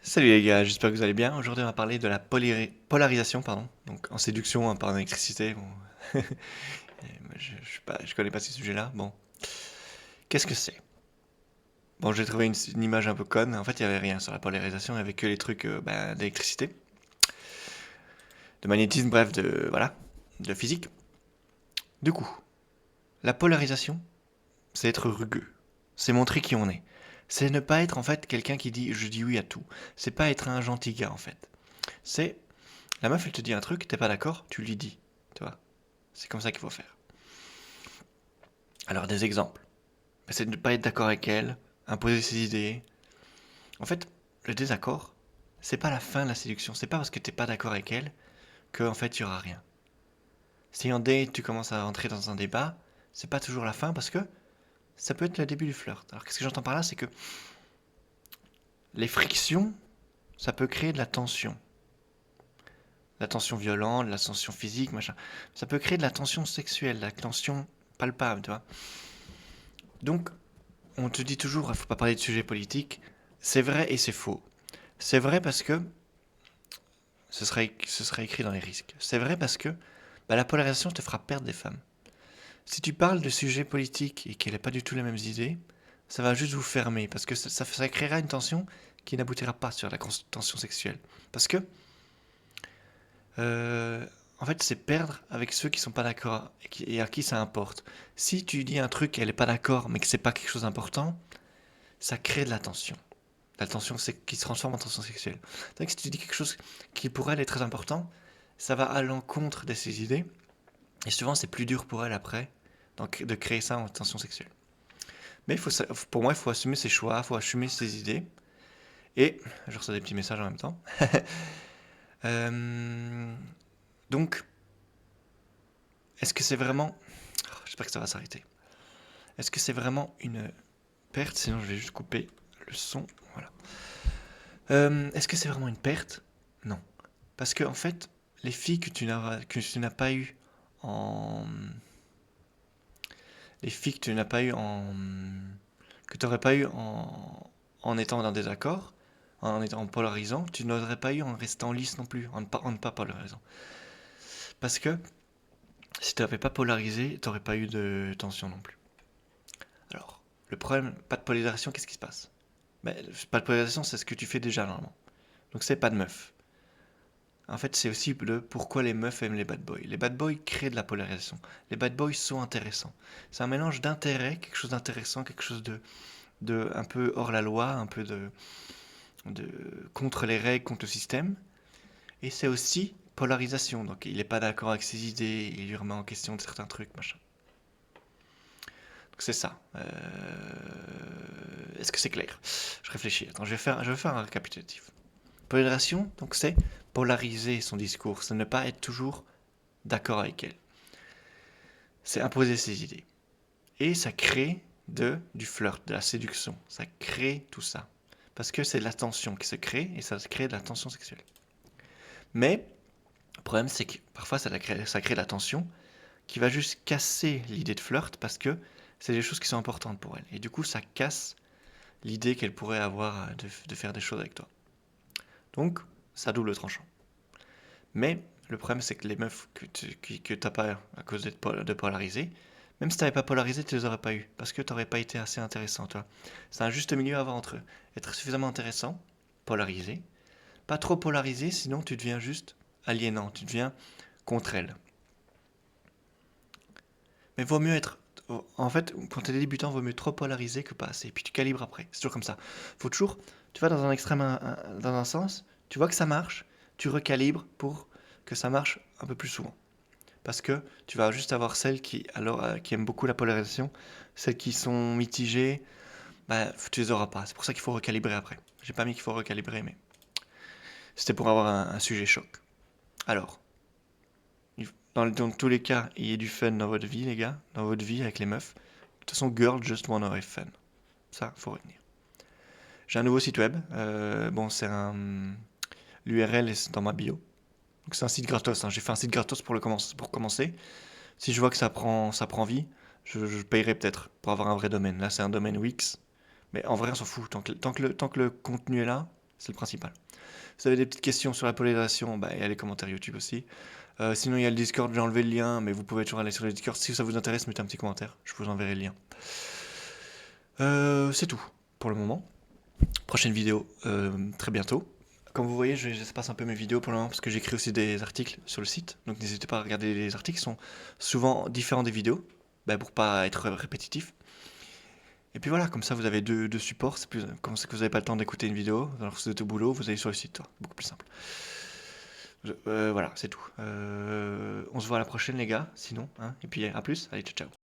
Salut les gars, j'espère que vous allez bien. Aujourd'hui, on va parler de la polarisation, pardon. Donc en séduction, hein, par électricité. Bon. Moi, je connais pas ces sujets-là. Bon, qu'est-ce que c'est? Bon, j'ai trouvé une image un peu conne. En fait, il y avait rien sur la polarisation. Il y avait que les trucs d'électricité, de magnétisme, bref, de voilà, de physique. Du coup, la polarisation, c'est être rugueux. C'est montrer qui on est. C'est ne pas être en fait quelqu'un qui dit je dis oui à tout. C'est pas être un gentil gars en fait. C'est la meuf, elle te dit un truc, t'es pas d'accord, tu lui dis. Tu vois? C'est comme ça qu'il faut faire. Alors, des exemples. C'est de ne pas être d'accord avec elle, imposer ses idées. En fait, le désaccord, c'est pas la fin de la séduction. C'est pas parce que t'es pas d'accord avec elle que en fait, il y aura rien. Si en date, tu commences à rentrer dans un débat, c'est pas toujours la fin parce que ça peut être le début du flirt. Alors, qu'est-ce que j'entends par là? C'est que les frictions, ça peut créer de la tension. La tension violente, la tension physique, machin. Ça peut créer de la tension sexuelle, de la tension palpable, tu vois. Donc, on te dit toujours, il ne faut pas parler de sujets politiques. C'est vrai et c'est faux. C'est vrai parce que ce sera écrit dans les risques. C'est vrai parce que la polarisation te fera perdre des femmes. Si tu parles de sujets politiques et qu'elle n'a pas du tout les mêmes idées, ça va juste vous fermer parce que ça créera une tension qui n'aboutira pas sur la tension sexuelle. Parce que, euh, en fait, c'est perdre avec ceux qui sont pas d'accord et à qui ça importe. Si tu dis un truc et elle est pas d'accord mais que c'est pas quelque chose d'important, ça crée de la tension. La tension qui se transforme en tension sexuelle. C'est que si tu dis quelque chose qui pour elle est très important, ça va à l'encontre de ses idées. Et souvent, c'est plus dur pour elle après donc, de créer ça en tension sexuelle. Mais pour moi, il faut assumer ses choix, il faut assumer ses idées. Et je reçois des petits messages en même temps. Euh, donc, est-ce que c'est vraiment... Oh, j'espère que ça va s'arrêter. Est-ce que c'est vraiment une perte? Sinon, je vais juste couper le son. Voilà. Est-ce que c'est vraiment une perte? Non. Parce que en fait, les filles que tu n'as pas eu en les filles que tu n'as pas eu en que tu n'aurais pas eu en étant dans des accords, en étant en polarisant, tu n'aurais pas eu en restant lisse non plus, en ne pas polarisant. Parce que si tu n'avais pas polarisé, tu n'aurais pas eu de tension non plus. Alors, le problème, pas de polarisation, qu'est-ce qui se passe? Pas de polarisation, c'est ce que tu fais déjà normalement. Donc c'est pas de meuf. En fait, c'est aussi le pourquoi les meufs aiment les bad boys. Les bad boys créent de la polarisation. Les bad boys sont intéressants. C'est un mélange d'intérêt, quelque chose d'intéressant, quelque chose de un peu hors la loi, un peu de contre les règles, contre le système. Et c'est aussi polarisation. Donc il n'est pas d'accord avec ses idées, il lui remet en question de certains trucs, machin. Donc c'est ça. Est-ce que c'est clair? Je réfléchis. Attends, je vais faire un récapitulatif. Polarisation, donc c'est polariser son discours, c'est ne pas être toujours d'accord avec elle. C'est imposer ses idées. Et ça crée du flirt, de la séduction. Ça crée tout ça. Parce que c'est de la tension qui se crée et ça crée de la tension sexuelle. Mais le problème, c'est que parfois ça crée de la tension qui va juste casser l'idée de flirt parce que c'est des choses qui sont importantes pour elle. Et du coup, ça casse l'idée qu'elle pourrait avoir de faire des choses avec toi. Donc, ça double tranchant. Mais le problème, c'est que les meufs que t'as pas à cause de polariser, même si t'avais pas polarisé, tu les aurais pas eu. Parce que t'aurais pas été assez intéressant, toi. C'est un juste milieu à avoir entre eux. Être suffisamment intéressant, polarisé. Pas trop polarisé, sinon tu deviens juste aliénant. Tu deviens contre elle. Mais vaut mieux être. En fait, quand t'es débutant, vaut mieux trop polariser que pas assez. Puis tu calibres après. C'est toujours comme ça. Faut toujours. Tu vas dans un extrême, dans un sens, tu vois que ça marche, tu recalibres pour que ça marche un peu plus souvent. Parce que tu vas juste avoir celles qui aiment beaucoup la polarisation, celles qui sont mitigées, tu les auras pas. C'est pour ça qu'il faut recalibrer après. J'ai pas mis qu'il faut recalibrer, mais c'était pour avoir un sujet choc. Alors, dans tous les cas, il y ait du fun dans votre vie, les gars, dans votre vie avec les meufs. De toute façon, girl just wanna have fun. Ça, faut retenir. J'ai un nouveau site web. Bon, l'URL est dans ma bio. Donc c'est un site gratos, hein. J'ai fait un site gratos pour commencer. Si je vois que ça prend vie, je payerai peut-être pour avoir un vrai domaine. Là, c'est un domaine Wix. Mais en vrai, on s'en fout. Tant que le contenu est là, c'est le principal. Si vous avez des petites questions sur la polarisation, bah, il y a les commentaires YouTube aussi. Sinon, il y a le Discord, j'ai enlevé le lien, mais vous pouvez toujours aller sur le Discord. Si ça vous intéresse, mettez un petit commentaire, je vous enverrai le lien. C'est tout pour le moment. Prochaine vidéo très bientôt. Comme vous voyez, j'espace un peu mes vidéos pour le moment parce que j'écris aussi des articles sur le site. Donc n'hésitez pas à regarder les articles, ils sont souvent différents des vidéos, bah, pour pas être répétitif. Et puis voilà, comme ça vous avez deux supports, c'est plus comme ça que vous n'avez pas le temps d'écouter une vidéo, alors que vous êtes au boulot, vous allez sur le site, beaucoup plus simple. Voilà, c'est tout. On se voit à la prochaine les gars, sinon, hein, et puis à plus, allez ciao ciao.